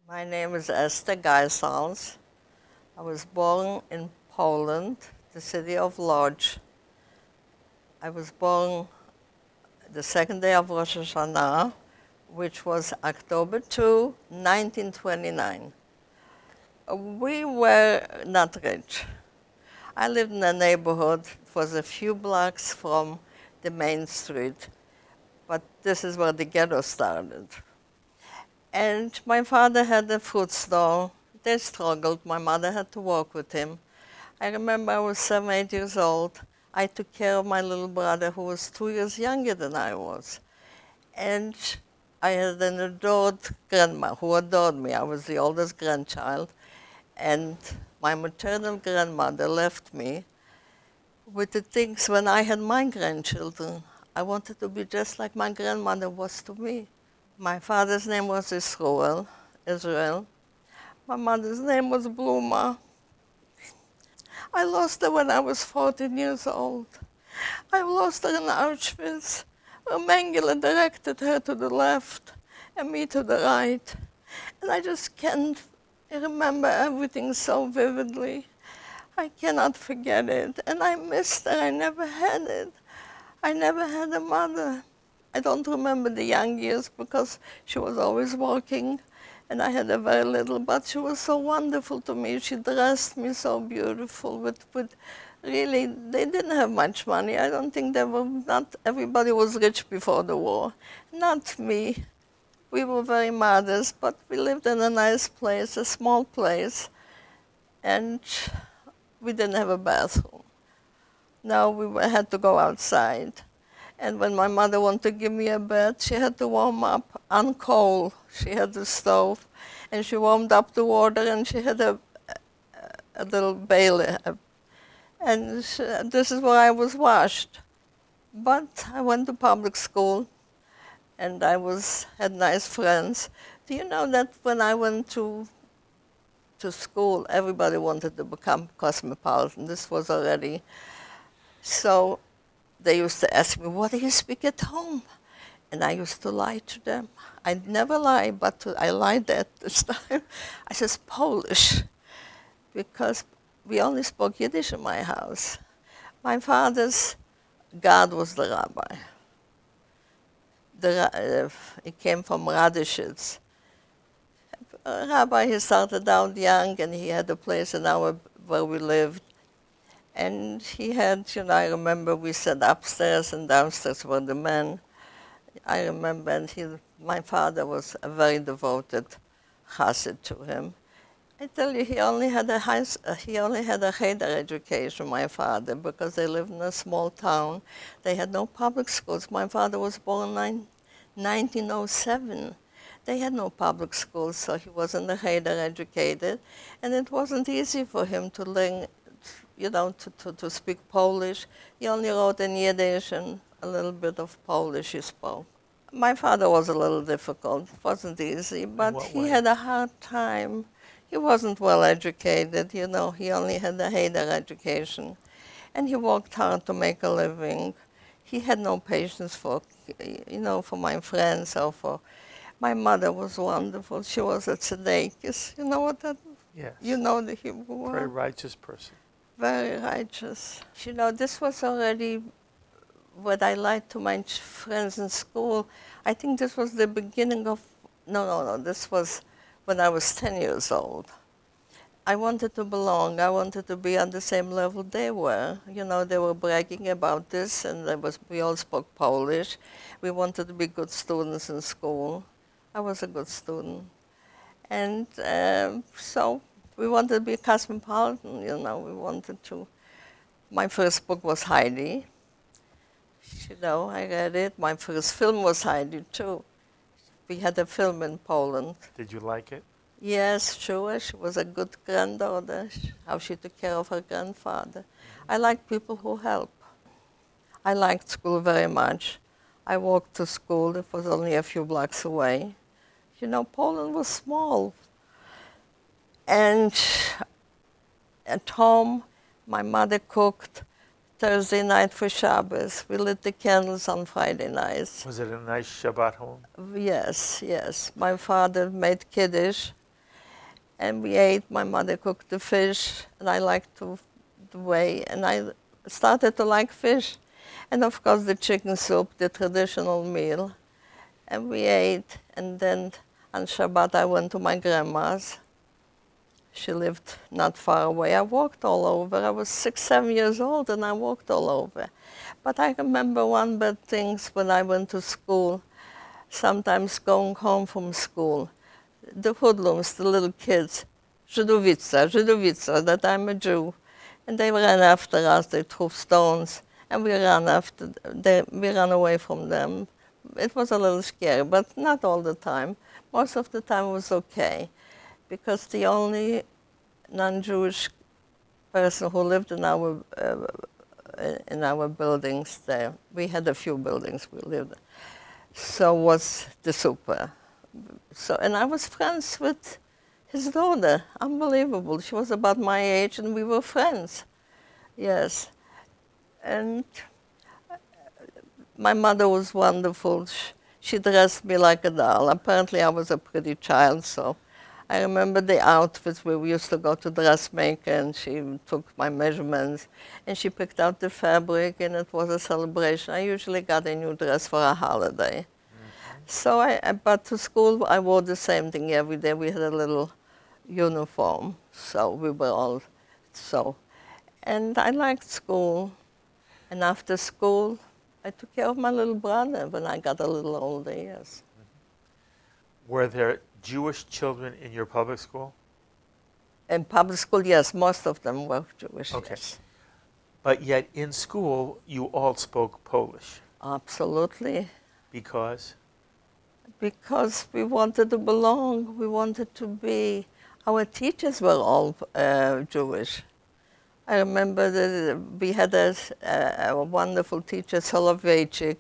My name is Esther Geizhals. I was born in Poland, the city of Lodz. I was born the second day of Rosh Hashanah, which was October 2, 1929. We were not rich. I lived in a neighborhood, it was a few blocks from the main street, but this is where the ghetto started. And my father had a fruit stall. They struggled. My mother had to work with him. I remember I was 7, 8 years old. I took care of my little brother who was 2 years younger than I was. And I had an adored grandma who adored me. I was the oldest grandchild. And my maternal grandmother left me with the things when I had my grandchildren. I wanted to be just like my grandmother was to me. My father's name was Israel. My mother's name was Bluma. I lost her when I was 14 years old. I lost her in Auschwitz. Mengele directed her to the left and me to the right. And I just can't remember everything so vividly. I cannot forget it. And I missed her. I never had it. I never had a mother. I don't remember the young years because she was always working and I had a very little, but she was so wonderful to me. She dressed me so beautiful with really, they didn't have much money. I don't think not everybody was rich before the war. Not me. We were very modest, but we lived in a nice place, a small place, and we didn't have a bathroom. Now had to go outside. And when my mother wanted to give me a bed, she had to warm up on coal. She had the stove, and she warmed up the water, and she had a little baler. And this is where I was washed. But I went to public school, and I had nice friends. Do you know that when I went to school, everybody wanted to become cosmopolitan? This was already so. They used to ask me, what do you speak at home? And I used to lie to them. I never lie, but I lied at this time. I said Polish, because we only spoke Yiddish in my house. My father's God was the rabbi. He came from Radishitz. Rabbi, he started out young, and he had a place where we lived. And he had, I remember we sat upstairs and downstairs were the men. I remember, and my father was a very devoted chassid to him. I tell you, he only had a cheder education, my father, because they lived in a small town. They had no public schools. My father was born in 1907. They had no public schools, so he wasn't a cheder educated. And it wasn't easy for him to learn, to speak Polish. He only wrote in Yiddish and a little bit of Polish he spoke. My father was a little difficult. It wasn't easy, but he had a hard time. He wasn't well educated, he only had a cheder education. And he worked hard to make a living. He had no patience for my friends or for... My mother was wonderful. She was a tzedekis. You know what that is? Yes. You know the Hebrew word? Very righteous person. Very righteous. This was already what I liked to my friends in school. I think this was the beginning of, no, this was when I was 10 years old. I wanted to belong. I wanted to be on the same level they were. They were bragging about this, and we all spoke Polish. We wanted to be good students in school. I was a good student. And so we wanted to be cosmopolitan, we wanted to. My first book was Heidi. I read it. My first film was Heidi, too. We had a film in Poland. Did you like it? Yes, sure. She was a good granddaughter, how she took care of her grandfather. I like people who help. I liked school very much. I walked to school. It was only a few blocks away. Poland was small. And at home, my mother cooked Thursday night for Shabbos. We lit the candles on Friday nights. Was it a nice Shabbat home? Yes, yes. My father made Kiddush and we ate. My mother cooked the fish, and I liked the way, and I started to like fish. And of course the chicken soup, the traditional meal. And we ate, and then on Shabbat I went to my grandma's. She lived not far away. I walked all over. I was 6, 7 years old, and I walked all over. But I remember one bad thing when I went to school, sometimes going home from school. The hoodlums, the little kids, Żydowica, Żydowica, that I'm a Jew. And they ran after us, they threw stones, and we ran away from them. It was a little scary, but not all the time. Most of the time it was okay, because the only non-Jewish person who lived in our buildings there, we had a few buildings we lived in, so was the super. So, and I was friends with his daughter, unbelievable. She was about my age, and we were friends, yes. And my mother was wonderful. She dressed me like a doll. Apparently I was a pretty child, so I remember the outfits where we used to go to dressmaker, and she took my measurements, and she picked out the fabric, and it was a celebration. I usually got a new dress for a holiday. So but to school, I wore the same thing every day. We had a little uniform, so we were all so. And I liked school, and after school, I took care of my little brother when I got a little older, yes. Were there Jewish children in your public school? In public school, yes, most of them were Jewish, okay. Yes. But yet in school, you all spoke Polish. Absolutely. Because? Because we wanted to belong, we wanted to be, our teachers were all Jewish. I remember that we had a wonderful teacher, Soloveitchik,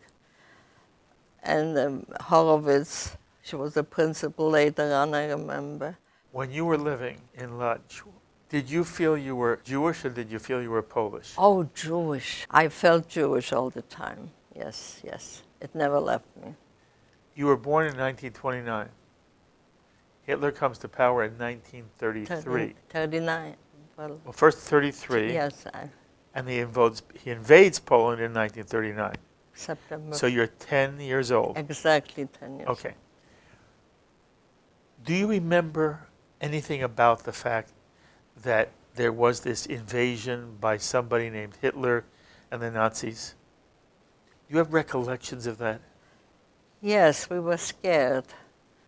and Horowitz. She was the principal later on, I remember. When you were living in Lodz, did you feel you were Jewish, or did you feel you were Polish? Oh, Jewish. I felt Jewish all the time, yes, yes. It never left me. You were born in 1929. Hitler comes to power in 1933. 39. Well, first 33. Yes. And he invades Poland in 1939. September. So you're 10 years old. Exactly 10 years. Okay. Do you remember anything about the fact that there was this invasion by somebody named Hitler and the Nazis? Do you have recollections of that? Yes, we were scared.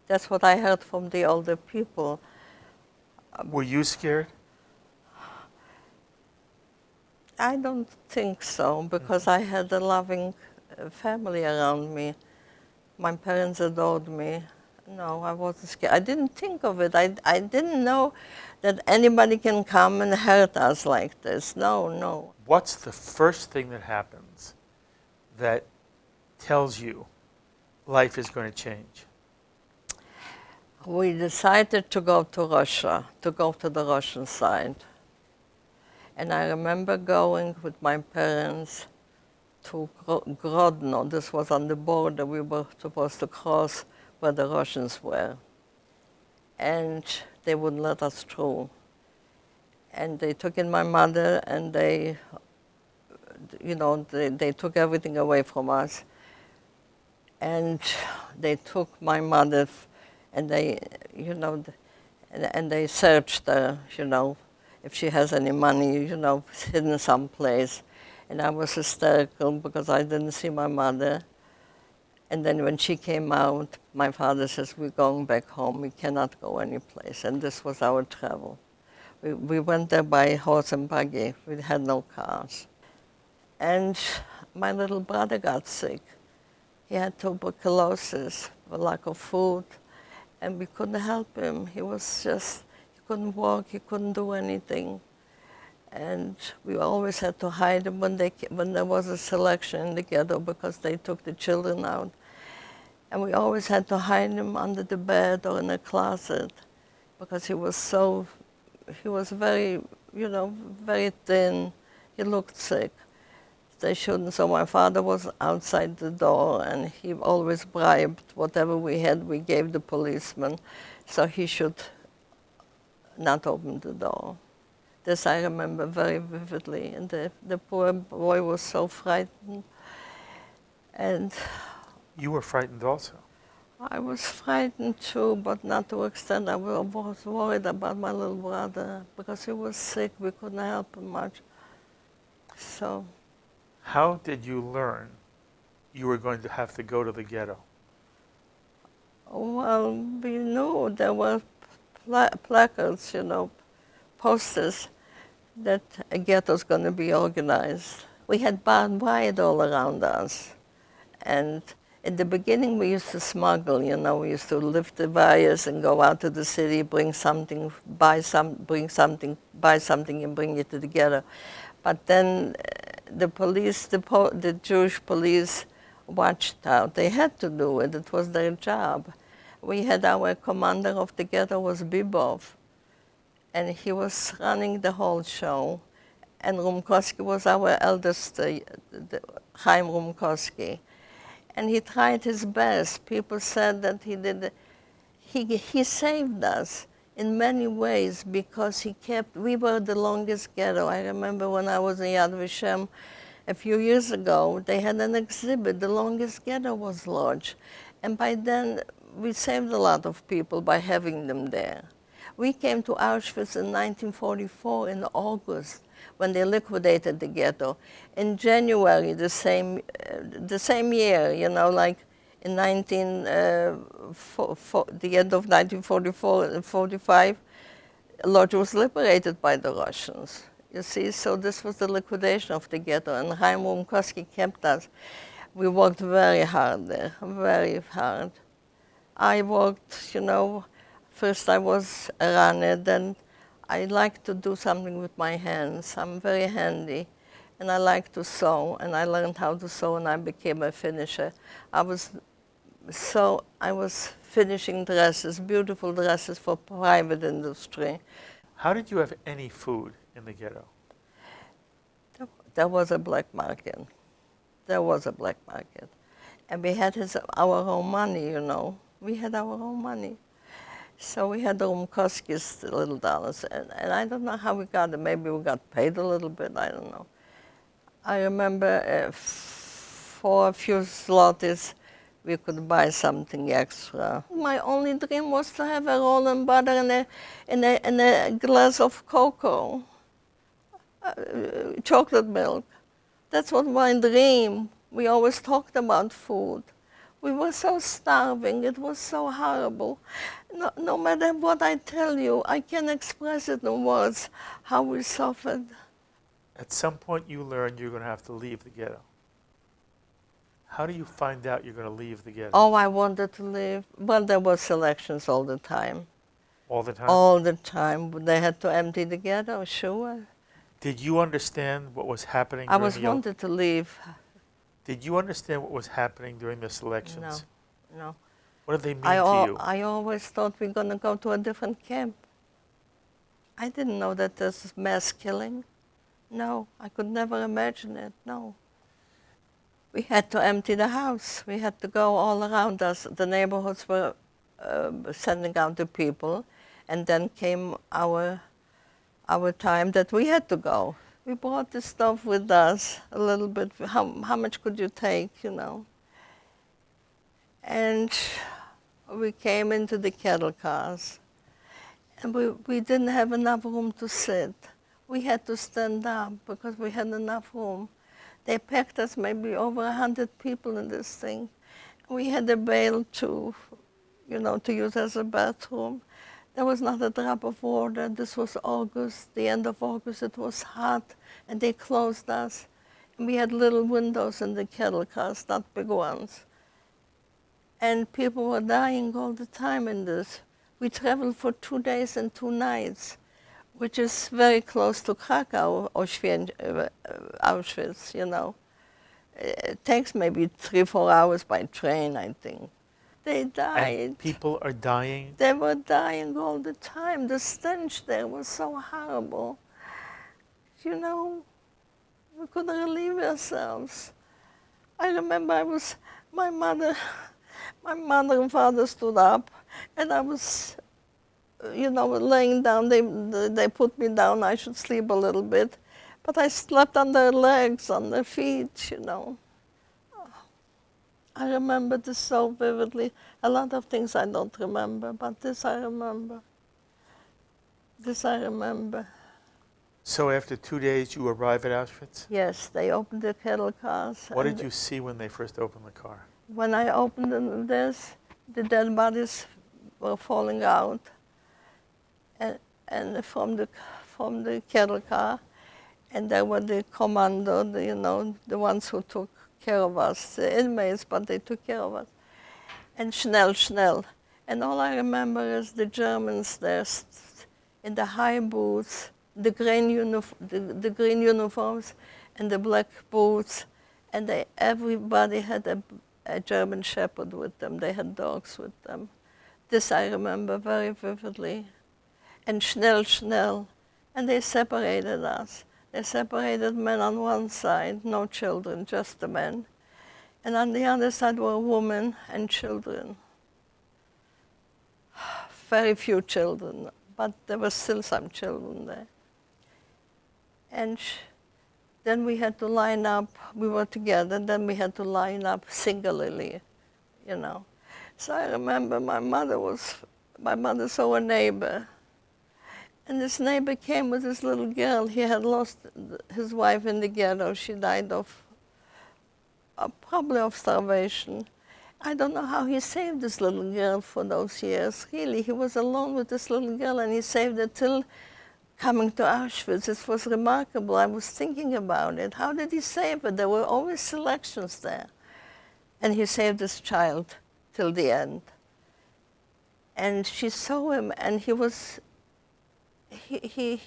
That's what I heard from the older people. Were you scared? I don't think so, because I had a loving family around me. My parents adored me. No, I wasn't scared. I didn't think of it. I didn't know that anybody can come and hurt us like this. No, no. What's the first thing that happens that tells you life is going to change? We decided to go to Russia, to go to the Russian side. And I remember going with my parents to Grodno. This was on the border. We were supposed to cross where the Russians were. And they wouldn't let us through. And they took in my mother, and they took everything away from us. And they took my mother, and they, and they searched her, if she has any money, hidden someplace. And I was hysterical because I didn't see my mother. And then when she came out, my father says, we're going back home. We cannot go anyplace. And this was our travel. We went there by horse and buggy. We had no cars. And my little brother got sick. He had tuberculosis, a lack of food, and we couldn't help him. He was just, he couldn't walk, he couldn't do anything. And we always had to hide him when there was a selection in the ghetto, because they took the children out. And we always had to hide him under the bed or in a closet, because he was very, very thin. He looked sick. They shouldn't. So my father was outside the door, and he always bribed whatever we had, we gave the policeman, so he should not open the door. This I remember very vividly. And the poor boy was so frightened. And You were frightened also. I was frightened too, but not to the extent I was worried about my little brother because he was sick. We couldn't help him much. So, How did you learn you were going to have to go to the ghetto? well, we knew there were placards, you know, posters that a ghetto was going to be organized. We had barbed wire all around us. And in the beginning, we used to smuggle, you know, we used to lift the wires and go out to the city, bring something, buy something, and bring it to the ghetto. But then the police, the Jewish police watched out. They had to do it. It was their job. We had our commander of the ghetto was Bibov, and he was running the whole show. And Rumkowski was our eldest, Chaim Rumkowski. And he tried his best. People said that he saved us in many ways because we were the longest ghetto. I remember when I was in Yad Vashem a few years ago, they had an exhibit. The longest ghetto was Lodz. And by then, we saved a lot of people by having them there. We came to Auschwitz in 1944 in August, when they liquidated the ghetto. In January, the same year, you know, like in the end of 1944 and 45, Lodz was liberated by the Russians. You see, so this was the liquidation of the ghetto, and Chaim Rumkowski kept us. We worked very hard there, very hard. I worked, you know, first I was a runner, then I like to do something with my hands. I'm very handy, and I like to sew, and I learned how to sew, and I became a finisher. I was finishing dresses, beautiful dresses for private industry. How did you have any food in the ghetto? There was a black market. There was a black market. And we had our own money, you know. We had our own money. So we had the Rumkowski's little dollars, and I don't know how we got it. Maybe we got paid a little bit, I don't know. I remember for a few zlotys, we could buy something extra. My only dream was to have a roll and butter and a glass of cocoa, chocolate milk. That's what my dream. We always talked about food. We were so starving, it was so horrible. No matter what I tell you, I can't express it in words, how we suffered. At some point you learned you're going to have to leave the ghetto. How do you find out you're going to leave the ghetto? Oh, I wanted to leave. Well, there were selections all the time. All the time? All the time. They had to empty the ghetto, sure. Did you understand what was happening? I wanted to leave. Did you understand what was happening during the selections? No. What did they mean to you? I always thought we were going to go to a different camp. I didn't know that there's mass killing. No, I could never imagine it, no. We had to empty the house. We had to go all around us. The neighborhoods were sending out the people, and then came our time that we had to go. We brought the stuff with us a little bit. How much could you take, you know? And we came into the cattle cars, and we didn't have enough room to sit. We had to stand up because we had enough room. They packed us maybe over 100 people in this thing. We had a bale to use as a bathroom. There was not a drop of water. This was August, the end of August. It was hot, and they closed us. And we had little windows in the cattle cars, not big ones. And people were dying all the time in this. We traveled for 2 days and 2 nights, which is very close to Krakow, Auschwitz, you know. It takes maybe 3-4 hours by train, I think. They died. And people are dying? They were dying all the time. The stench there was so horrible. You know, we couldn't relieve ourselves. I remember my mother and father stood up, and I was you know, laying down, they put me down, I should sleep a little bit. But I slept on their legs, on their feet, you know. I remember this so vividly. A lot of things I don't remember, but this I remember. This I remember. So after 2 days, you arrive at Auschwitz? Yes, they opened the cattle cars. What did you see when they first opened the car? When I opened this, the dead bodies were falling out, and from the cattle car, and there were the commando, you know, the ones who took care of us, the inmates, but they took care of us. And Schnell. And all I remember is the Germans there in the high boots, the green uniforms and the black boots, and everybody had a German shepherd with them. They had dogs with them. This I remember very vividly. And Schnell. And they separated us. They separated men on one side, no children, just the men. And on the other side were women and children. Very few children, but there were still some children there. And then we had to line up, we were together, then we had to line up singularly, you know. So I remember my mother saw a neighbor. And this neighbor came with this little girl. He had lost his wife in the ghetto. She died probably of starvation. I don't know how he saved this little girl for those years. Really, he was alone with this little girl, and he saved her till coming to Auschwitz. It was remarkable. I was thinking about it. How did he save her? There were always selections there. And he saved this child till the end. And she saw him, and he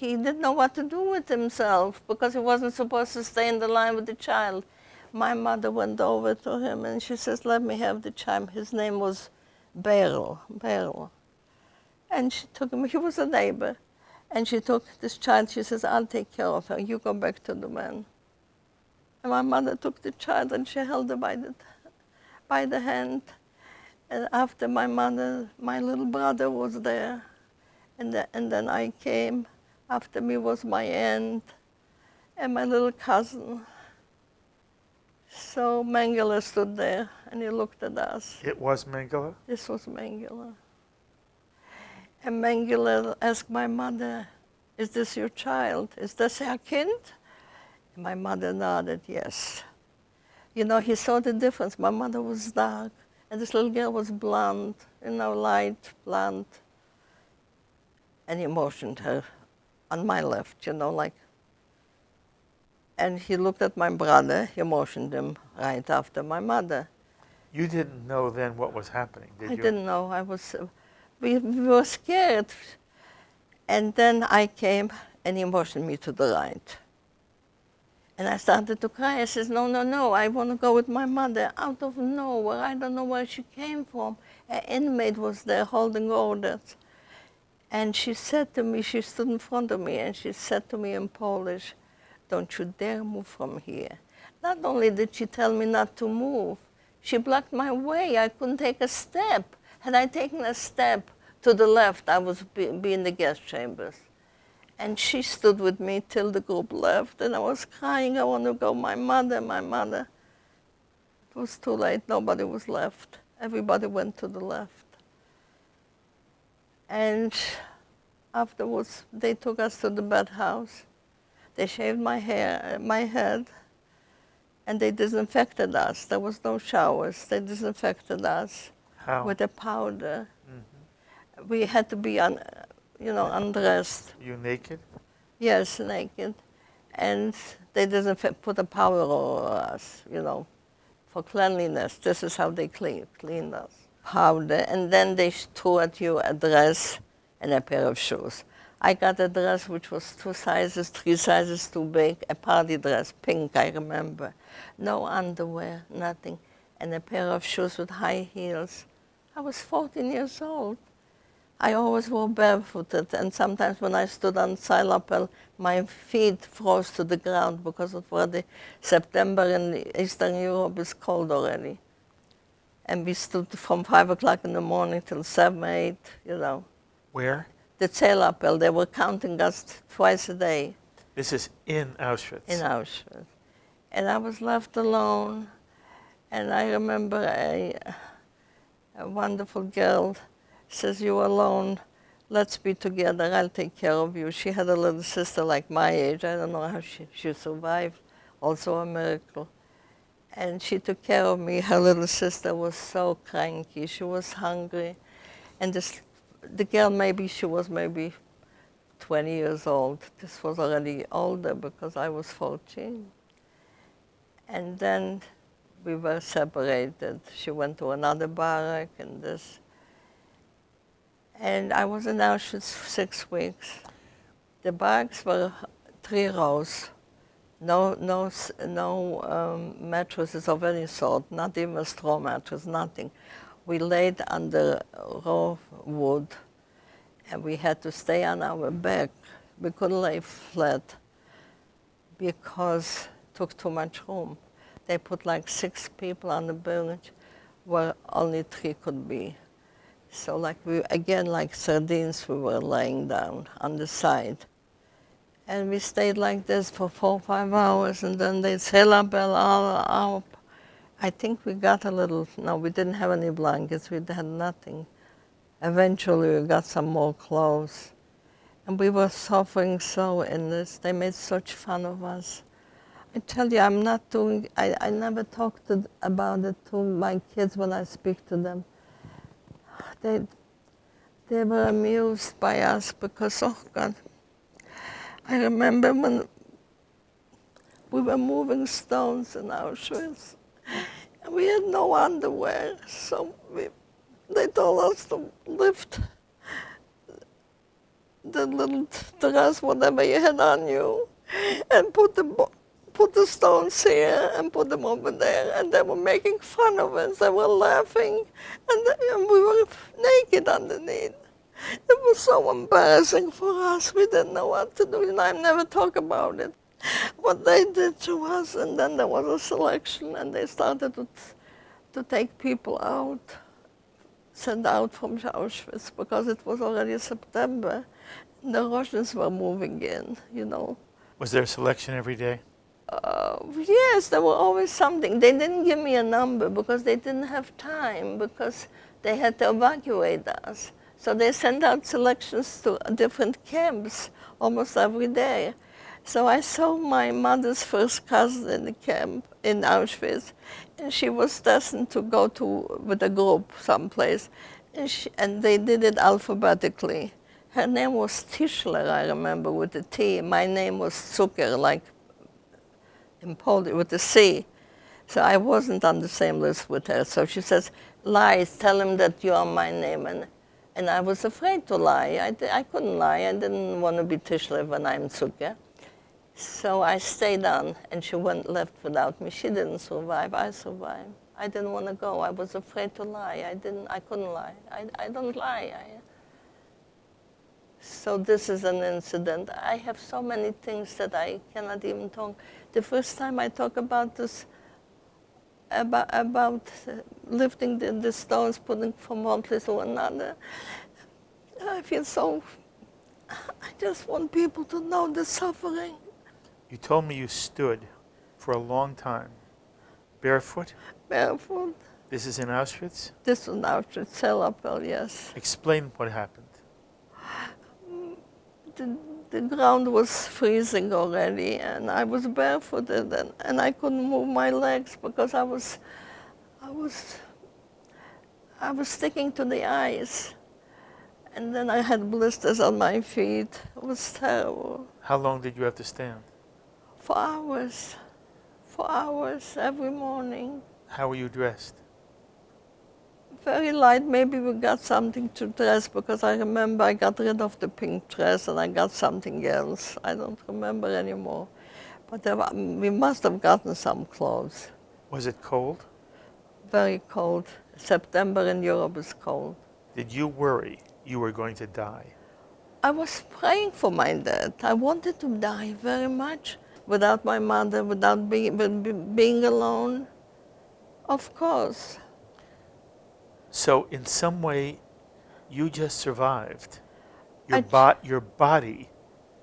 didn't know what to do with himself because he wasn't supposed to stay in the line with the child. My mother went over to him and she says, let me have the child. His name was Beryl. And she took him, he was a neighbor. And she took this child, she says, I'll take care of her, you go back to the man. And my mother took the child and she held her by the hand. And after my mother, my little brother was there. And then I came. After me was my aunt and my little cousin. So Mengele stood there and he looked at us. It was Mengele? This was Mengele. And Mengele asked my mother, is this your child? Is this her kind? And my mother nodded, yes. You know, he saw the difference. My mother was dark and this little girl was blonde, you know, light blonde. And he motioned her on my left, you know, like. And he looked at my brother, he motioned him right after my mother. You didn't know then what was happening, did you? I didn't know. We were scared. And then I came and he motioned me to the right. And I started to cry. I says, no, I want to go with my mother. Out of nowhere, I don't know where she came from. An inmate was there holding orders. And she said to me, she stood in front of me, and she said to me in Polish, don't you dare move from here. Not only did she tell me not to move, she blocked my way. I couldn't take a step. Had I taken a step to the left, I would be in the gas chambers. And she stood with me till the group left, and I was crying, I want to go, my mother. It was too late, nobody was left. Everybody went to the left. And afterwards, they took us to the bathhouse. They shaved my head, and they disinfected us. There was no showers. They disinfected us. How? With a powder. Mm-hmm. We had to be, undressed. You naked? Yes, naked. And they put a powder over us, you know, for cleanliness. This is how they cleaned us. Powder, and then they threw at you a dress and a pair of shoes. I got a dress which was 3 sizes too big, a party dress, pink, I remember. No underwear, nothing, and a pair of shoes with high heels. I was 14 years old. I always wore barefooted, and sometimes when I stood on Seilapel, my feet froze to the ground because of where the September in Eastern Europe is cold already. And we stood from 5 o'clock in the morning till 7, 8, you know. Where? the Zählappell. They were counting us twice a day This is in Auschwitz. in Auschwitz. And I was left alone. And I remember a wonderful girl says, "You're alone. Let's be together. I'll take care of you." She had a little sister like my age. I don't know how she survived. Also a miracle. And she took care of me. Her little sister was so cranky. She was hungry. And the girl, she was maybe 20 years old. This was already older because I was 14. And then we were separated. She went to another barrack and this. And I was in Auschwitz 6 weeks. The barracks were 3 rows. No mattresses of any sort, not even a straw mattress, nothing. We laid under raw wood, and we had to stay on our back. We couldn't lay flat because it took too much room. They put like 6 people on the bench where only 3 could be. So like like sardines, we were laying down on the side. And we stayed like this for 4 or 5 hours, and then they Zählappell all up. I think we got a little, no, we didn't have any blankets, we had nothing. Eventually we got some more clothes. And we were suffering so in this, they made such fun of us. I tell you, I never talked about it to my kids when I speak to them. They were amused by us because, oh God, I remember when we were moving stones in Auschwitz, and we had no underwear, so they told us to lift the little dress, whatever you had on you, and put the stones here and put them over there, and they were making fun of us. They were laughing, and we were naked underneath. It was so embarrassing for us. We didn't know what to do, and I never talk about it, what they did to us. And then there was a selection, and they started to take people out, sent out from Auschwitz, because it was already September. And the Russians were moving in, you know. Was there a selection every day? Yes, there were always something. They didn't give me a number because they didn't have time, because they had to evacuate us. So they sent out selections to different camps almost every day. So I saw my mother's first cousin in the camp in Auschwitz, and she was destined to go with a group someplace, and they did it alphabetically. Her name was Tischler, I remember, with a T. My name was Zucker, like in Polish, with a C. So I wasn't on the same list with her. So she says, "Lie, tell him that you are my name." And I was afraid to lie. I couldn't lie. I didn't want to be Tischler when I'm Zucker. So I stayed on, and she left without me. She didn't survive. I survived. I didn't want to go. I was afraid to lie. I couldn't lie. I don't lie. So this is an incident. I have so many things that I cannot even talk. The first time I talk about this, about lifting the stones, putting from one place to another, I feel so, I just want people to know the suffering. You told me you stood for a long time, barefoot? Barefoot. This is in Auschwitz? This is in Auschwitz, Zählappell, yes. Explain what happened. The ground was freezing already, and I was barefooted, and I couldn't move my legs because I was sticking to the ice. And then I had blisters on my feet. It was terrible. How long did you have to stand? For hours. For hours, every morning. How were you dressed? Very light. Maybe we got something to dress, because I remember I got rid of the pink dress and I got something else. I don't remember anymore. But we must have gotten some clothes. Was it cold? Very cold. September in Europe is cold. Did you worry you were going to die? I was praying for my dad. I wanted to die very much. Without my mother, without being alone. Of course. So in some way, you just survived. Your body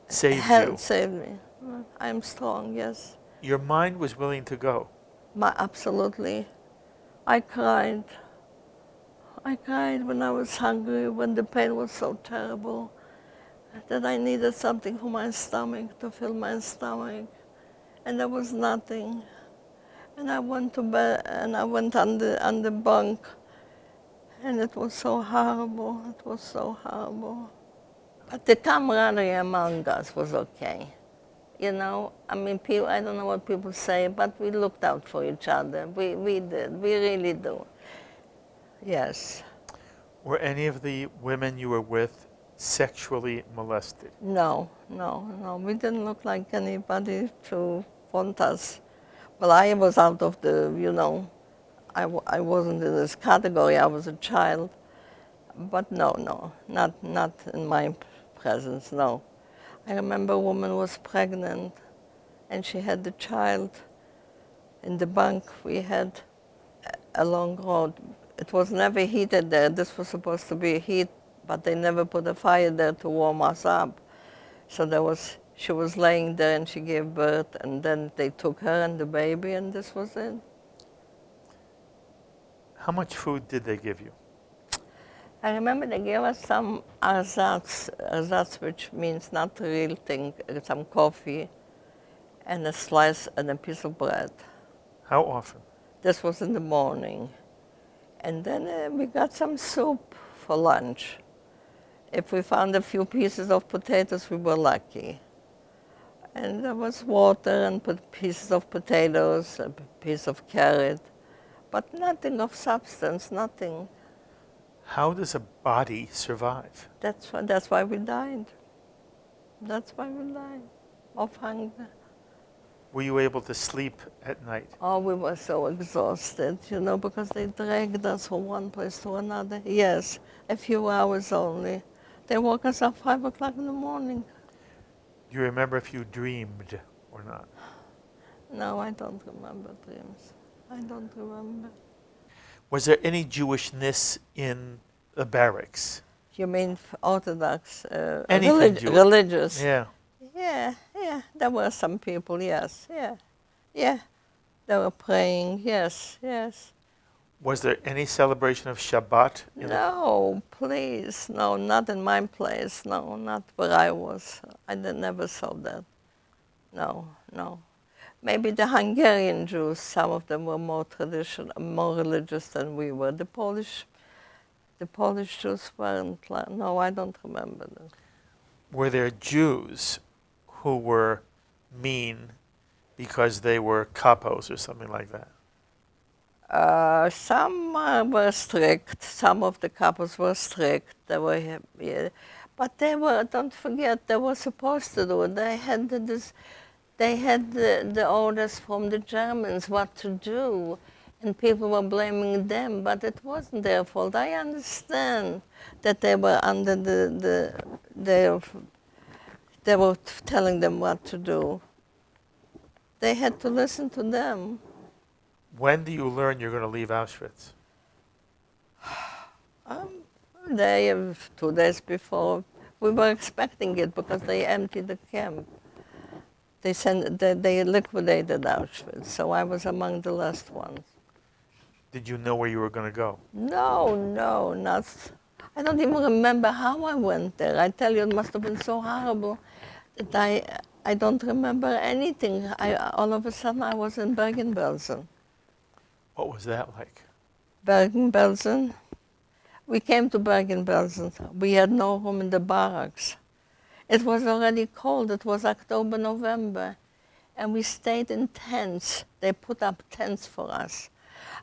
saved you. Saved me. I'm strong, yes. Your mind was willing to go. Absolutely. I cried. I cried when I was hungry, when the pain was so terrible that I needed something for my stomach, to fill my stomach. And there was nothing. And I went to bed, and I went on the bunk, and it was so horrible. It was so horrible. But the camaraderie among us was okay. You know, I mean, people, I don't know what people say, but we looked out for each other. We did. We really do. Yes. Were any of the women you were with sexually molested? No. We didn't look like anybody to want us. Well, I was out of the, you know, I wasn't in this category. I was a child. But no, not in my presence, no. I remember a woman was pregnant, and she had the child. In the bunk, we had a long road. It was never heated there. This was supposed to be heat, but they never put a fire there to warm us up. So she was laying there, and she gave birth, and then they took her and the baby, and this was it. How much food did they give you? I remember they gave us some ersatz, which means not the real thing, some coffee and a slice and a piece of bread. How often? This was in the morning. And then we got some soup for lunch. If we found a few pieces of potatoes, we were lucky. And there was water and pieces of potatoes, a piece of carrot, but nothing of substance, nothing. How does a body survive? That's why we died. That's why we died, of hunger. Were you able to sleep at night? Oh, we were so exhausted, you know, because they dragged us from one place to another. Yes, a few hours only. They woke us up 5 o'clock in the morning. Do you remember if you dreamed or not? No, I don't remember dreams. I don't remember. Was there any Jewishness in the barracks? You mean Orthodox, Anything religious? Yeah. Yeah. There were some people, yes. Yeah. They were praying, yes. Was there any celebration of Shabbat? No, please. No, not in my place. No, not where I was. I never saw that. No. Maybe the Hungarian Jews, some of them were more traditional, more religious than we were. The Polish Jews weren't. No, I don't remember them. Were there Jews who were mean because they were kapos or something like that? Some were strict. Some of the couples were strict. They were, but they were. Don't forget, they were supposed to do it. They had They had the orders from the Germans what to do, and people were blaming them, but it wasn't their fault. I understand that they were under they were telling them what to do. They had to listen to them. When do you learn you're going to leave Auschwitz? A day or 2 days before. We were expecting it because they emptied the camp. They liquidated Auschwitz, so I was among the last ones. Did you know where you were going to go? No, not. I don't even remember how I went there. I tell you, it must have been so horrible that I don't remember anything. All of a sudden, I was in Bergen Belsen. What was that like? Bergen Belsen. We came to Bergen Belsen. We had no room in the barracks. It was already cold. It was October, November. And we stayed in tents. They put up tents for us.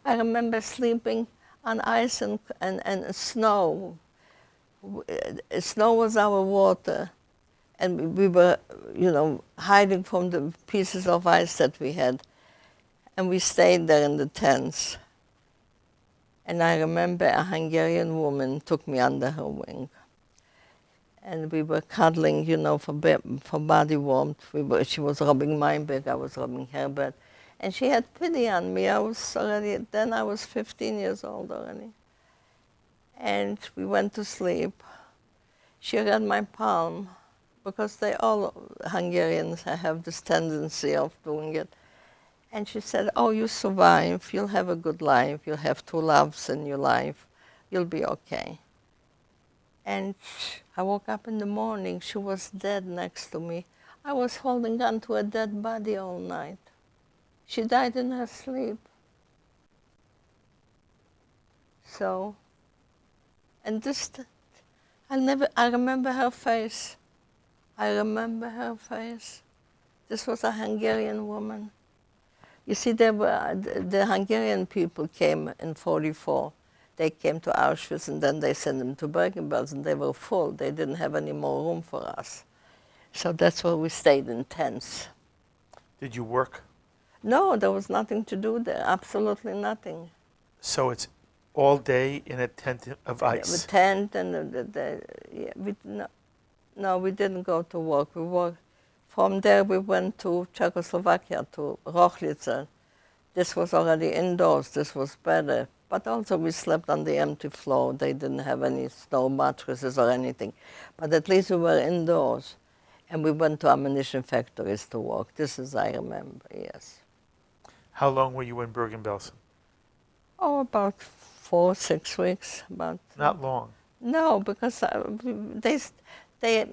I remember sleeping on ice and snow. Snow was our water. And we were, hiding from the pieces of ice that we had. And we stayed there in the tents. And I remember a Hungarian woman took me under her wing. And we were cuddling, for body warmth. She was rubbing my back, I was rubbing her back. And she had pity on me. I was 15 years old already. And we went to sleep. She read my palm, because they all, Hungarians, have this tendency of doing it. And she said, oh, you survive, you'll have a good life, you'll have 2 loves in your life, you'll be okay. And I woke up in the morning, she was dead next to me. I was holding on to a dead body all night. She died in her sleep. So, and this, I remember her face. I remember her face. This was a Hungarian woman. You see, the Hungarian people came in 44. They came to Auschwitz and then they sent them to Bergen Belsen. They were full. They didn't have any more room for us. So that's where we stayed in tents. Did you work? No, there was nothing to do there, absolutely nothing. So it's all day in a tent of ice? The tent and no, we didn't go to work. We worked. From there we went to Czechoslovakia, to Rochlitz. This was already indoors, this was better. But also we slept on the empty floor. They didn't have any snow mattresses or anything. But at least we were indoors. And we went to ammunition factories to work. This is, I remember, yes. How long were you in Bergen Belsen? Oh, about 4, 6 weeks. About. Not long. No, because they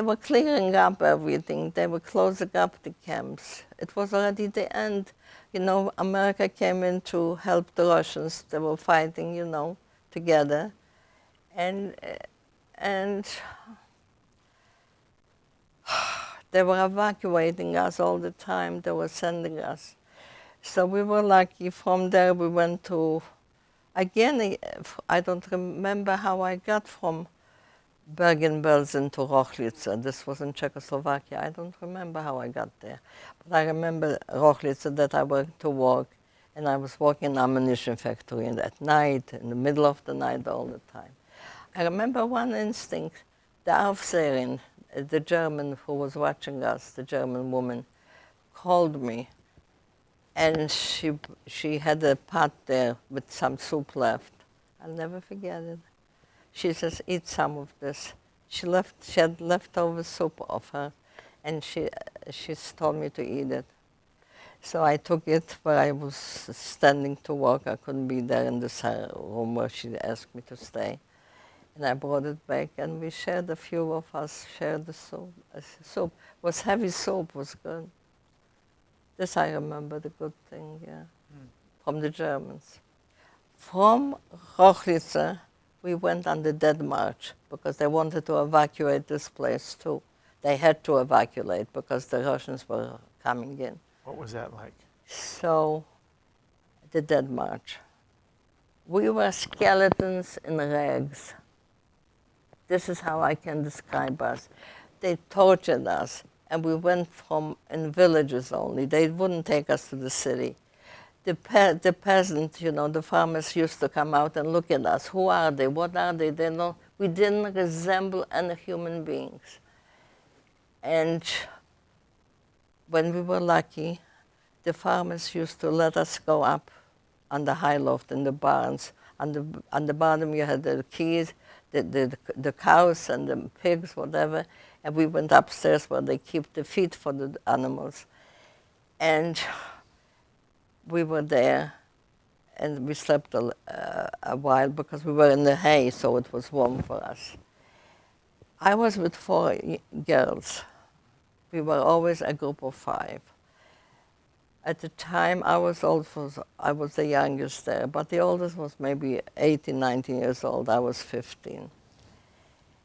were clearing up everything. They were closing up the camps. It was already the end. You know, America came in to help the Russians. They were fighting, you know, together. And they were evacuating us all the time. They were sending us. So we were lucky. From there we went to, again, I don't remember how I got from Bergen Belsen to Rochlitz. This was in Czechoslovakia. I don't remember how I got there. But I remember Rochlitz, that I went to work, and I was working in an ammunition factory, and at night, in the middle of the night, all the time. I remember one instinct, the Aufseherin, the German who was watching us, the German woman, called me, and she had a pot there with some soup left. I'll never forget it. She says, eat some of this. She had leftover soup of her, and she told me to eat it. So I took it where I was standing to work. I couldn't be there in this room where she asked me to stay. And I brought it back, and we shared, a few of us shared the soup. Soup was heavy soup, was good. This I remember, the good thing, yeah, from the Germans. From Rochlitz, we went on the Dead March because they wanted to evacuate this place too. They had to evacuate because the Russians were coming in. What was that like? So, the Dead March. We were skeletons in rags. This is how I can describe us. They tortured us, and we went in villages only. They wouldn't take us to the city. The peasant, you know, the farmers used to come out and look at us. Who are they? What are they? We didn't resemble any human beings. And when we were lucky, the farmers used to let us go up on the high loft in the barns. On the bottom you had the keys, the cows and the pigs, whatever, and we went upstairs where they keep the feed for the animals. And we were there, and we slept a while because we were in the hay, so it was warm for us. I was with 4 girls. We were always a group of 5. At the time, I was the youngest there, but the oldest was maybe 18, 19 years old. I was 15.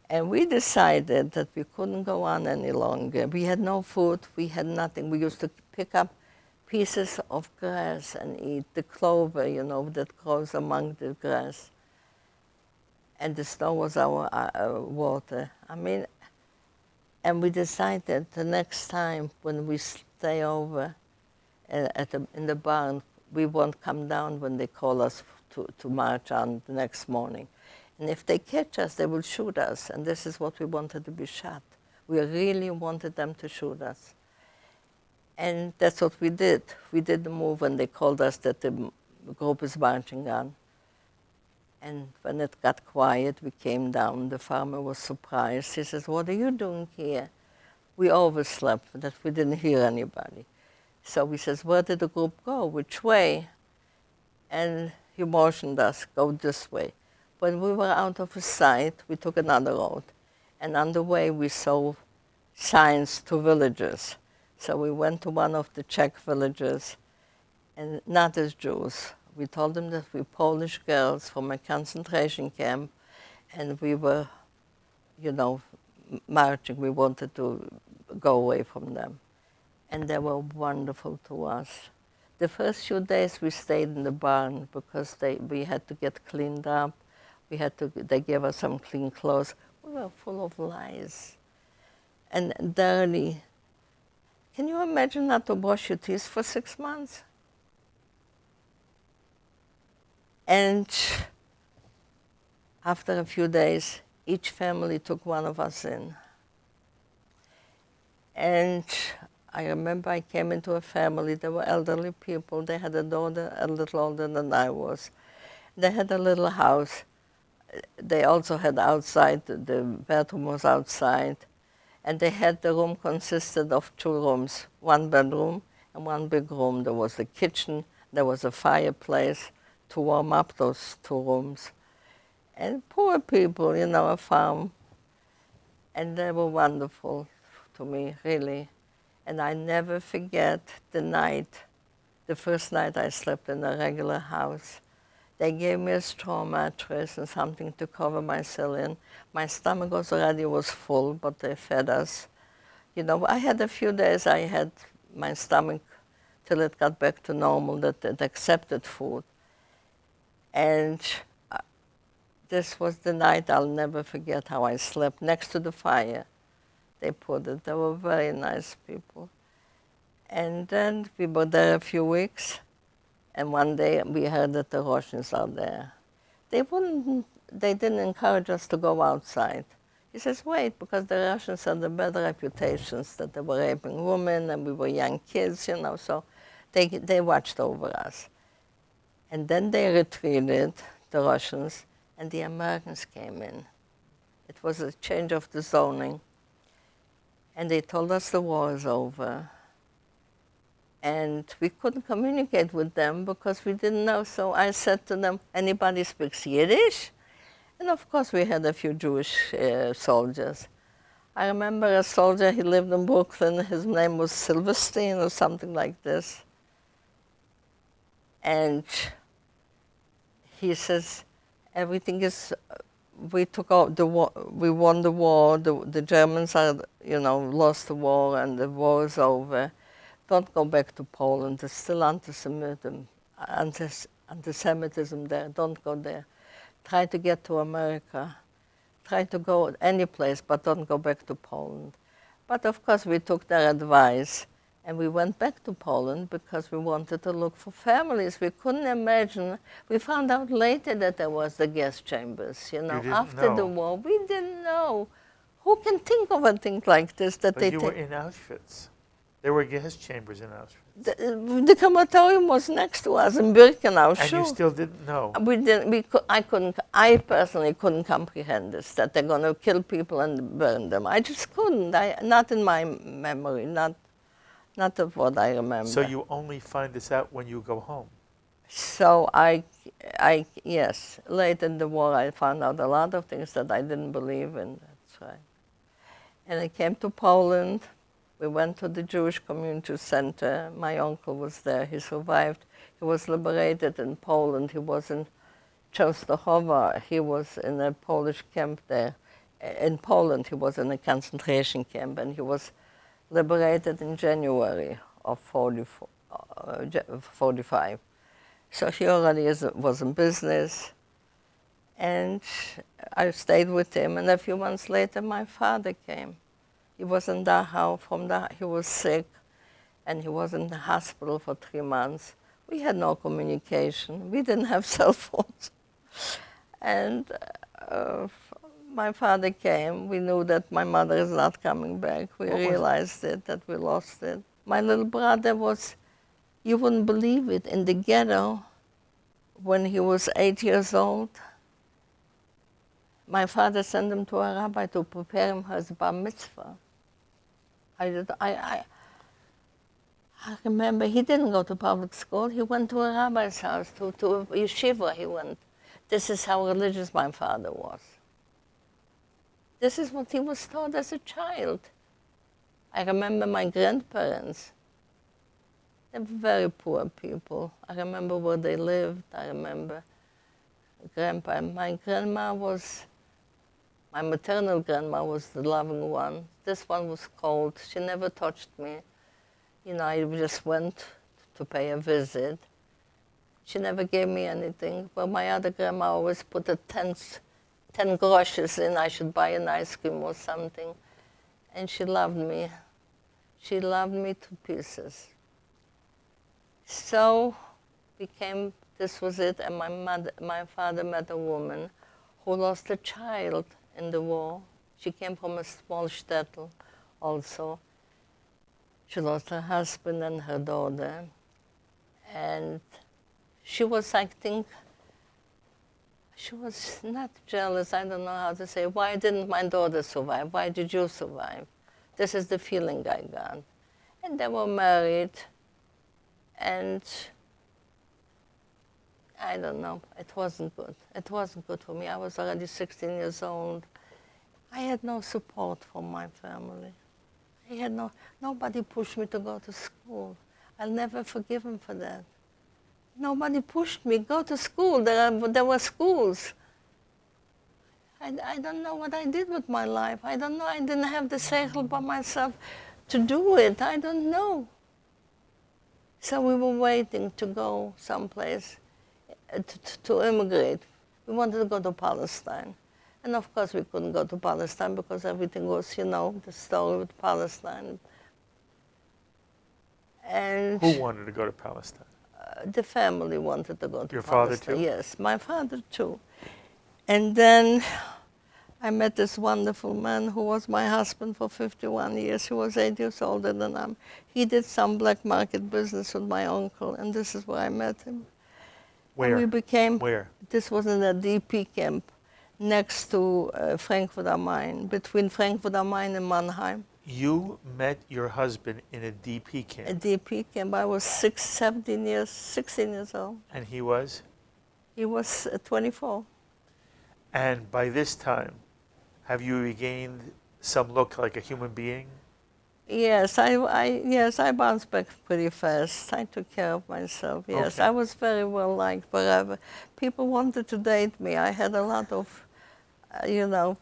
And we decided that we couldn't go on any longer. We had no food, we had nothing. We used to pick up pieces of grass and eat the clover, you know, that grows among the grass. And the snow was our water. I mean, and we decided the next time when we stay over in the barn, we won't come down when they call us to march on the next morning. And if they catch us, they will shoot us. And this is what we wanted to be shot. We really wanted them to shoot us. And that's what we did. We did the move when they called us that the group is marching on. And when it got quiet, we came down. The farmer was surprised. He says, "What are you doing here?" We overslept, that we didn't hear anybody. So we says, "Where did the group go? Which way?" And he motioned us, "Go this way." When we were out of his sight, we took another road. And on the way, we saw signs to villages. So we went to one of the Czech villages, and not as Jews. We told them that we're Polish girls from a concentration camp, and we were, you know, marching. We wanted to go away from them. And they were wonderful to us. The first few days we stayed in the barn because we had to get cleaned up. They gave us some clean clothes. We were full of lies and dirty. Can you imagine not to brush your teeth for 6 months? And after a few days, each family took one of us in. And I remember I came into a family. They were elderly people. They had a daughter a little older than I was. They had a little house. They also had outside, the bedroom was outside. And they had, the room consisted of 2 rooms, 1 bedroom and 1 big room. There was a kitchen, there was a fireplace to warm up those 2 rooms. And poor people, you know, a farm. And they were wonderful to me, really. And I never forget the first night I slept in a regular house. They gave me a straw mattress and something to cover myself in. My stomach was full, but they fed us. You know, I had a few days, I had my stomach till it got back to normal, that it accepted food. And this was the night I'll never forget, how I slept next to the fire. They put it. They were very nice people. And then we were there a few weeks, and one day we heard that the Russians are there. They didn't encourage us to go outside. He says, "Wait, because the Russians had the bad reputations that they were raping women, and we were young kids, you know, so they watched over us." And then they retreated, the Russians, and the Americans came in. It was a change of the zoning. And they told us the war is over. And we couldn't communicate with them because we didn't know. So I said to them, "Anybody speaks Yiddish?" And of course we had a few Jewish soldiers. I remember a soldier, he lived in Brooklyn, his name was Silverstein or something like this. And he says, "Everything is, we took out the war, we won the war, the Germans are, you know, lost the war and the war is over. Don't go back to Poland, there's still anti-Semitism there, don't go there. Try to get to America. Try to go any place, but don't go back to Poland." But of course we took their advice and we went back to Poland because we wanted to look for families. We couldn't imagine. We found out later that there was the gas chambers, you know, after the war. We didn't know. Who can think of a thing like this? That but you were in Auschwitz. There were gas chambers in Auschwitz. The crematorium was next to us in Birkenau. And you still didn't know? We didn't. I personally couldn't comprehend this, that they're going to kill people and burn them. I just couldn't. Not in my memory. Not of what I remember. So you only find this out when you go home? So yes. Late in the war, I found out a lot of things that I didn't believe in. That's right. And I came to Poland. We went to the Jewish Community Center. My uncle was there. He survived. He was liberated in Poland. He was in Częstochowa. He was in a Polish camp there. In Poland, he was in a concentration camp, and he was liberated in January of 45. So he already was in business. And I stayed with him. And a few months later, my father came. He was in Dachau. He was sick, and he was in the hospital for 3 months. We had no communication. We didn't have cell phones. And my father came. We knew that my mother is not coming back. We realized that we lost it. My little brother was, you wouldn't believe it, in the ghetto when he was 8 years old. my father sent him to a rabbi to prepare him for his bar mitzvah. I remember he didn't go to public school. He went to a rabbi's house, to a yeshiva he went. This is how religious my father was. This is what he was taught as a child. I remember my grandparents. They were very poor people. I remember where they lived. I remember Grandpa. My grandma was, my maternal grandma was the loving one. This one was cold. She never touched me. You know, I just went to pay a visit. She never gave me anything. But my other grandma always put a 10 groschen in. I should buy an ice cream or something. And she loved me. She loved me to pieces. So this was it, and my father met a woman who lost a child in the war. She came from a small shtetl also. She lost her husband and her daughter. And she was, I think, she was not jealous, I don't know how to say, why didn't my daughter survive? Why did you survive? This is the feeling I got. And they were married, and I don't know, it wasn't good. It wasn't good for me. I was already 16 years old. I had no support from my family. I had nobody pushed me to go to school. I'll never forgive him for that. Nobody pushed me, go to school. There were schools. I don't know what I did with my life. I don't know. I didn't have the seichel by myself to do it. I don't know. So we were waiting to go someplace to immigrate. We wanted to go to Palestine. And of course we couldn't go to Palestine because everything was, you know, the story with Palestine. And Who wanted to go to Palestine? the family wanted to go to Your Palestine. father too? Yes, my father too. And then I met this wonderful man who was my husband for 51 years. He was 8 years older than I am. He did some black market business with my uncle, and this is where I met him. Where? And we became, Where? This was in a DP camp next to Frankfurt am Main, between Frankfurt am Main and Mannheim. You met your husband in a DP camp. A DP camp. I was 16 years old. And he was? He was 24. And by this time, have you regained some look like a human being? Yes, I bounced back pretty fast. I took care of myself. Yes, Okay. I was very well liked wherever. People wanted to date me. I had a lot of, you know,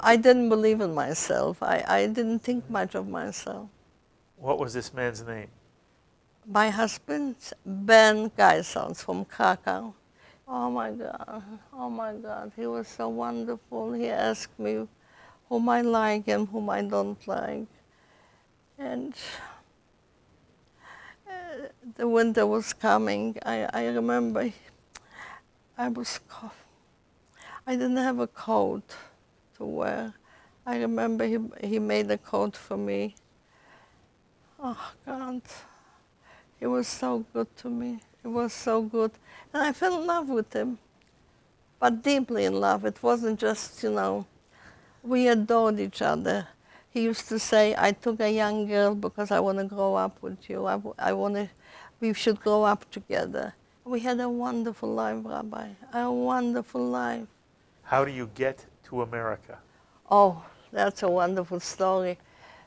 I didn't believe in myself. I didn't think much of myself. What was this man's name? My husband, Bergen Belsen from Krakow. Oh my God, he was so wonderful. He asked me whom I like and whom I don't like. And the winter was coming. I remember I didn't have a coat to wear. I remember he made a coat for me. Oh God, he was so good to me. He was so good. And I fell in love with him, but deeply in love. It wasn't just, you know, we adored each other. He used to say, I took a young girl because I want to grow up with you. We should grow up together. We had a wonderful life, Rabbi, a wonderful life. How do you get to America? Oh, that's a wonderful story.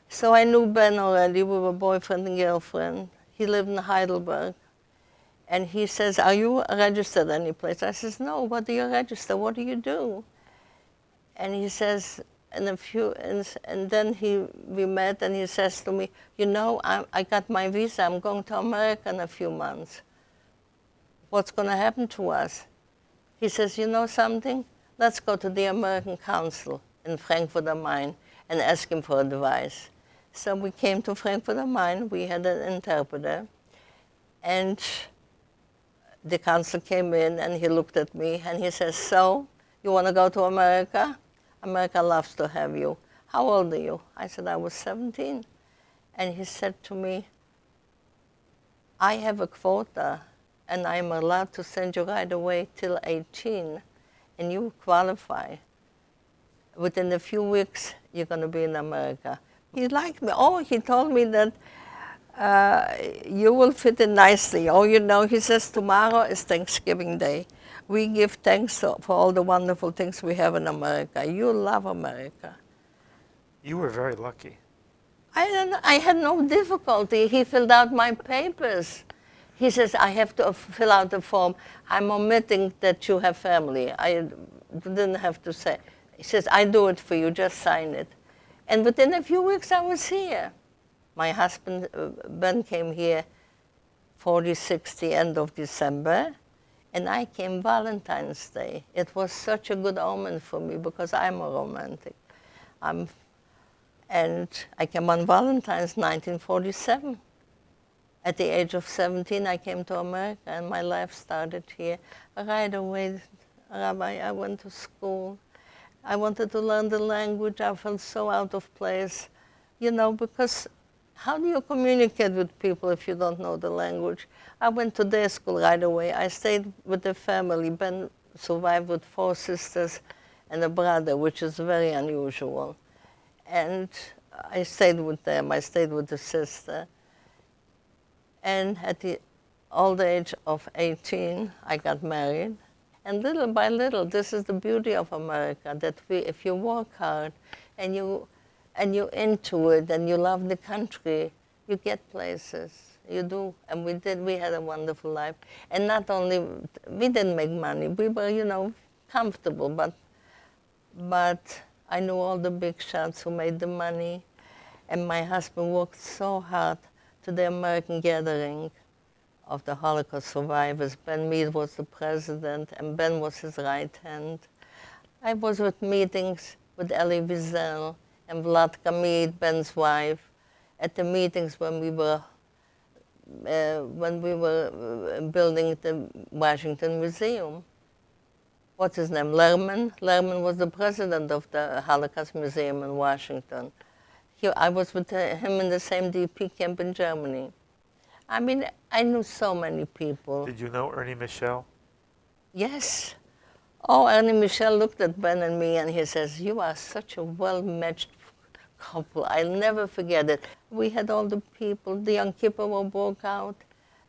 So I knew Ben already. We were boyfriend and girlfriend. He lived in Heidelberg. And he says, are you registered any place? I says, no, what do you register? What do you do? And he says, and then we met, and he says to me, you know, I got my visa. I'm going to America in a few months. What's going to happen to us? He says, you know something? Let's go to the American Council in Frankfurt am Main and ask him for advice. So we came to Frankfurt am Main. We had an interpreter. And the consul came in, and he looked at me, and he says, so, you want to go to America? America loves to have you. How old are you? I said, I was 17. And he said to me, I have a quota, and I'm allowed to send you right away till 18, and you qualify. within a few weeks, you're going to be in America. He liked me. Oh, he told me that you will fit in nicely. Oh, you know, he says, tomorrow is Thanksgiving Day. We give thanks for all the wonderful things we have in America. You love America. You were very lucky. I had no difficulty. He filled out my papers. He says, I have to fill out the form. I'm omitting that you have family. I didn't have to say. He says, I do it for you, just sign it. And within a few weeks, I was here. My husband, Ben, came here 46, the end of December, and I came Valentine's Day. It was such a good omen for me because I'm a romantic. And I came on Valentine's 1947. At the age of 17, I came to America, and my life started here. Right away, Rabbi, I went to school. I wanted to learn the language. I felt so out of place, you know, because how do you communicate with people if you don't know the language? I went to day school right away. I stayed with the family. Ben survived with 4 sisters and a brother, which is very unusual. And I stayed with them. I stayed with the sister. And at the old age of 18, I got married. And little by little, this is the beauty of America, that if you work hard and you're into it and you love the country, you get places. You do. And we did. We had a wonderful life. And not only, we didn't make money. We were, you know, comfortable. But I knew all the big shots who made the money. And my husband worked so hard to the American gathering of the Holocaust survivors. Ben Mead was the president, and Ben was his right hand. I was with meetings with Elie Wiesel and Vladka Mead, Ben's wife, at the meetings when we were building the Washington Museum. What's his name? Lerman? Lerman was the president of the Holocaust Museum in Washington. I was with him in the same DP camp in Germany. I mean, I knew so many people. Did you know Ernie Michel? Yes. Oh, Ernie Michel looked at Ben and me and he says, you are such a well-matched couple. I'll never forget it. We had all the people. The Yom Kippur War broke out.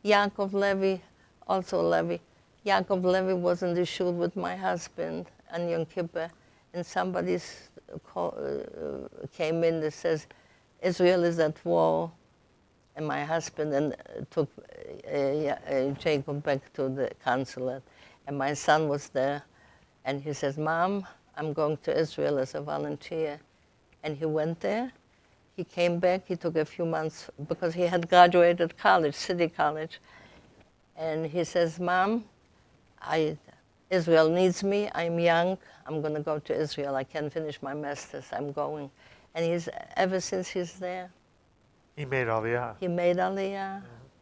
Yaakov Levy, also Levy. Yaakov Levy was in the shul with my husband on Yom Kippur, and somebody came in that says, Israel is at war. And my husband took Jacob back to the consulate. And my son was there. And he says, Mom, I'm going to Israel as a volunteer. And he went there. He came back. He took a few months because he had graduated college, City College. And he says, Mom, Israel needs me. I'm young. I'm going to go to Israel. I can't finish my master's. I'm going. And ever since he's there. He made Aliyah. He made Aliyah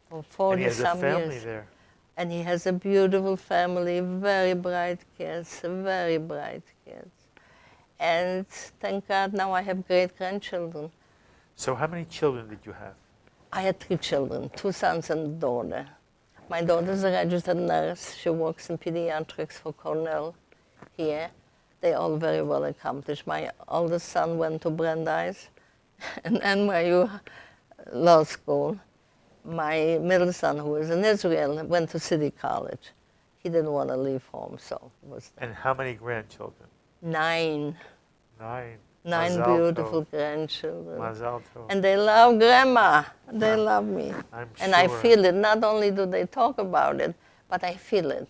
for 40 some years. And he has a family there. And he has a beautiful family, very bright kids, very bright kids. And thank God now I have great-grandchildren. So how many children did you have? I had 3 children, 2 sons and a daughter. My daughter is a registered nurse. She works in pediatrics for Cornell here. They're all very well accomplished. My oldest son went to Brandeis and NYU Law School. My middle son, who is in Israel, went to City College. He didn't want to leave home, so it was. And how many grandchildren? 9. 9. 9 Mazal beautiful tov. grandchildren. Mazal tov. And they love Grandma. They love me. I'm and sure. I feel it. Not only do they talk about it, but I feel it.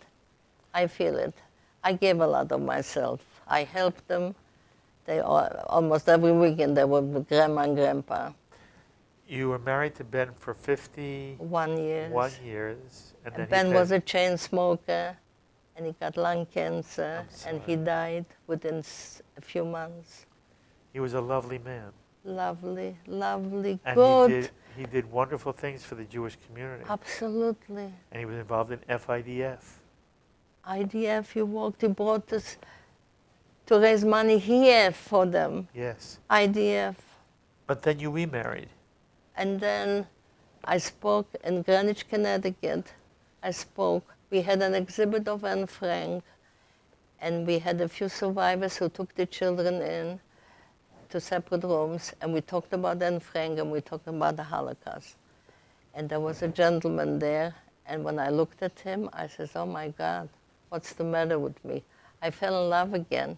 I feel it. I gave a lot of myself. I helped them. They almost every weekend they were with Grandma and Grandpa. You were married to Ben for 51 years. And then Ben was a chain smoker, and he got lung cancer, and he died within a few months. He was a lovely man. Lovely, lovely, and good. He did wonderful things for the Jewish community. Absolutely. And he was involved in FIDF. IDF, he brought us to raise money here for them. Yes. IDF. But then you remarried. And then I spoke in Greenwich, Connecticut. We had an exhibit of Anne Frank, And we had a few survivors who took the children in to separate rooms, and we talked about Anne Frank, and we talked about the Holocaust. And there was a gentleman there, and when I looked at him, I said, oh my God, what's the matter with me? I fell in love again.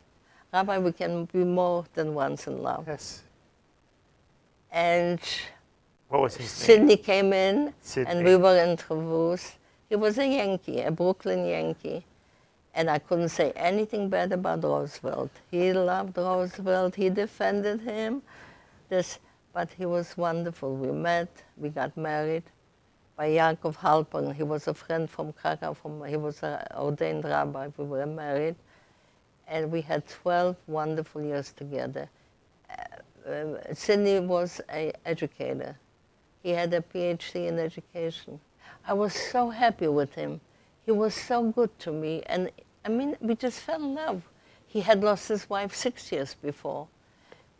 Rabbi, we can be more than once in love. Yes. And What was his name? Sidney came in, Sidney. and we were introduced. He was a Yankee, a Brooklyn Yankee. And I couldn't say anything bad about Roosevelt. He loved Roosevelt. He defended him. But he was wonderful. We met. We got married by Yaakov Halpern. He was a friend from Krakow. He was an ordained rabbi. We were married. And we had 12 wonderful years together. Sidney was an educator. He had a PhD in education. I was so happy with him. He was so good to me. And I mean, we just fell in love. He had lost his wife 6 years before,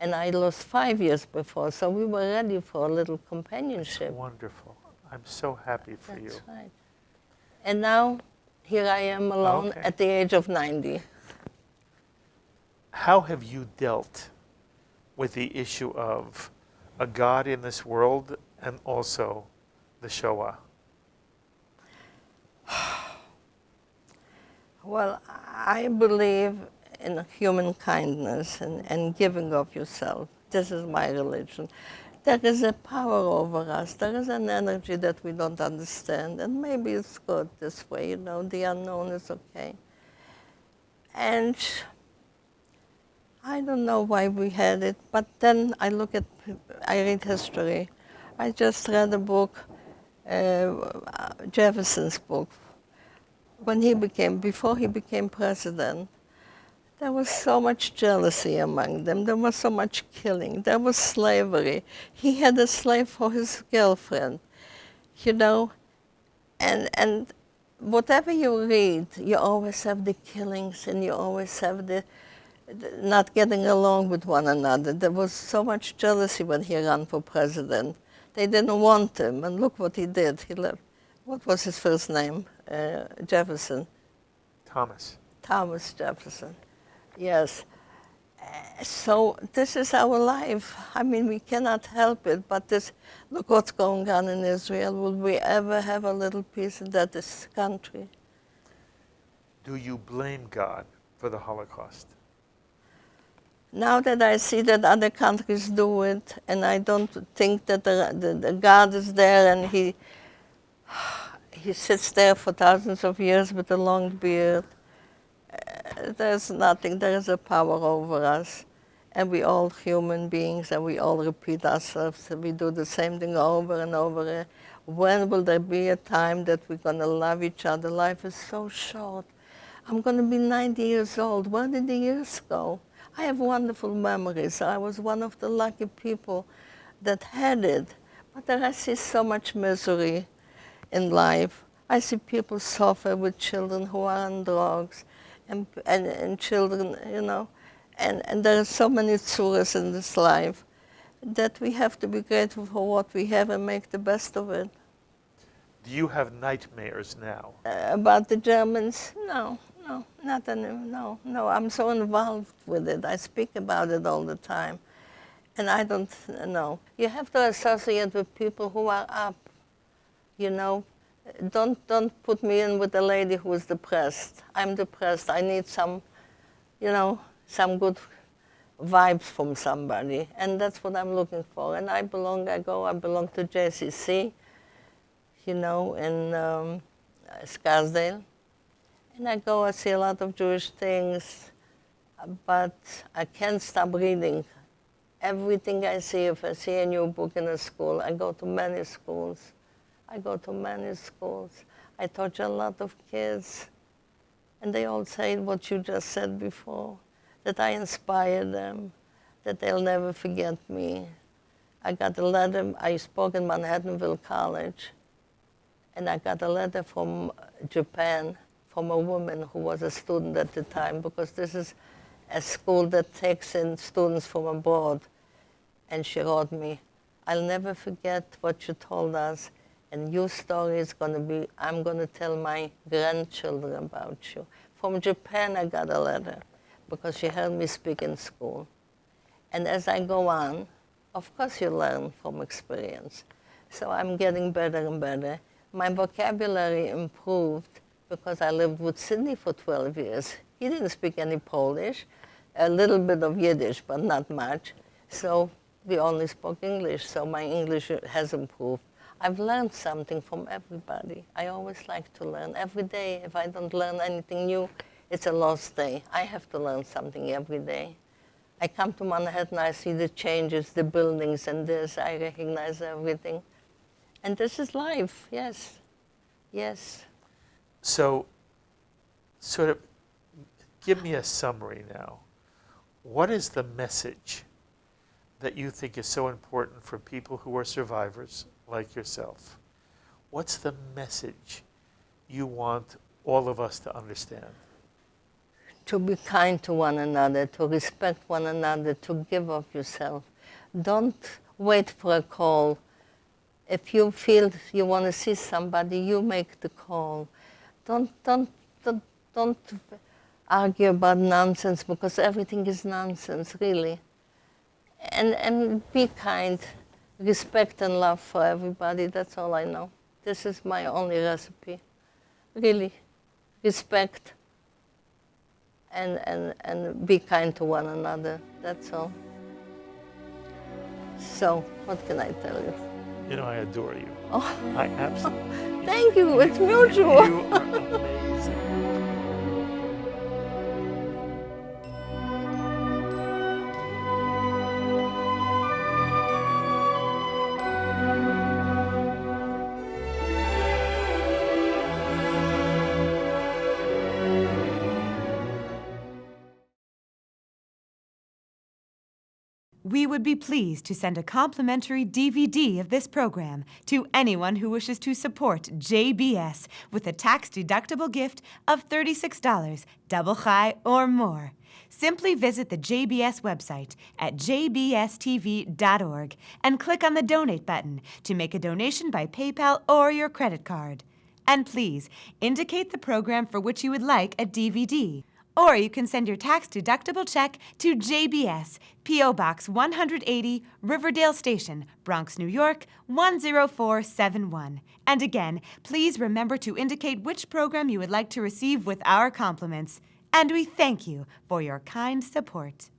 and I lost 5 years before, so we were ready for a little companionship. Wonderful. I'm so happy for you. That's right. And now, here I am alone at the age of 90. How have you dealt with the issue of a God in this world and also the Shoah? Well, I believe in human kindness and giving of yourself. This is my religion. There is a power over us. There is an energy that we don't understand, and maybe it's good this way, you know, the unknown is okay. And I don't know why we had it, but then I read history. I just read a book, Jefferson's book. Before he became president, there was so much jealousy among them. There was so much killing. There was slavery. He had a slave for his girlfriend, you know. And whatever you read, you always have the killings, and you always have the not getting along with one another. There was so much jealousy when he ran for president. They didn't want him, and look what he did. He left. What was his first name? Jefferson. Thomas Jefferson. Yes. So this is our life. I mean, we cannot help it, but look what's going on in Israel. Will we ever have a little peace in this country? Do you blame God for the Holocaust? Now that I see that other countries do it, and I don't think that the God is there and he sits there for thousands of years with a long beard. There's nothing. There is a power over us. And we all human beings, and we all repeat ourselves. We do the same thing over and over again. When will there be a time that we're going to love each other? Life is so short. I'm going to be 90 years old. Where did the years go? I have wonderful memories. I was one of the lucky people that had it. But then I see so much misery in life. I see people suffer with children who are on drugs and children, you know. And there are so many tsuras in this life that we have to be grateful for what we have and make the best of it. Do you have nightmares now? About the Germans? No, not anymore. No, I'm so involved with it. I speak about it all the time. And I don't know. You have to associate with people who are up, you know. Don't put me in with a lady who is depressed. I'm depressed. I need some, you know, some good vibes from somebody. And that's what I'm looking for. And I belong to JCC, you know, in Scarsdale. And I see a lot of Jewish things, but I can't stop reading. Everything I see, if I see a new book in a school, I go to many schools. I touch a lot of kids, and they all say what you just said before, that I inspire them, that they'll never forget me. I got a letter, I spoke in Manhattanville College, and I got a letter from Japan, from a woman who was a student at the time, because this is a school that takes in students from abroad. And she wrote me, I'll never forget what you told us. And your story is going to be, I'm going to tell my grandchildren about you. From Japan, I got a letter because she heard me speak in school. And as I go on, of course you learn from experience. So I'm getting better and better. My vocabulary improved because I lived with Sidney for 12 years. He didn't speak any Polish, a little bit of Yiddish, but not much. So we only spoke English, so my English has improved. I've learned something from everybody. I always like to learn every day. If I don't learn anything new, it's a lost day. I have to learn something every day. I come to Manhattan, I see the changes, the buildings and this, I recognize everything. And this is life, yes, yes. So, sort of, give me a summary now. What is the message that you think is so important for people who are survivors like yourself? What's the message you want all of us to understand? To be kind to one another, to respect one another, to give of yourself. Don't wait for a call. If you feel you want to see somebody, you make the call. Don't argue about nonsense, because everything is nonsense, really. And be kind. Respect and love for everybody, that's all I know. This is my only recipe, really. Respect and be kind to one another, that's all. So, what can I tell you? You know, I adore you. Oh. I absolutely. Thank you, it's mutual. You are amazing. We would be pleased to send a complimentary DVD of this program to anyone who wishes to support JBS with a tax-deductible gift of $36, double chai or more. Simply visit the JBS website at jbstv.org and click on the Donate button to make a donation by PayPal or your credit card. And please, indicate the program for which you would like a DVD. Or you can send your tax-deductible check to JBS, P.O. Box 180, Riverdale Station, Bronx, New York, 10471. And again, please remember to indicate which program you would like to receive with our compliments. And we thank you for your kind support.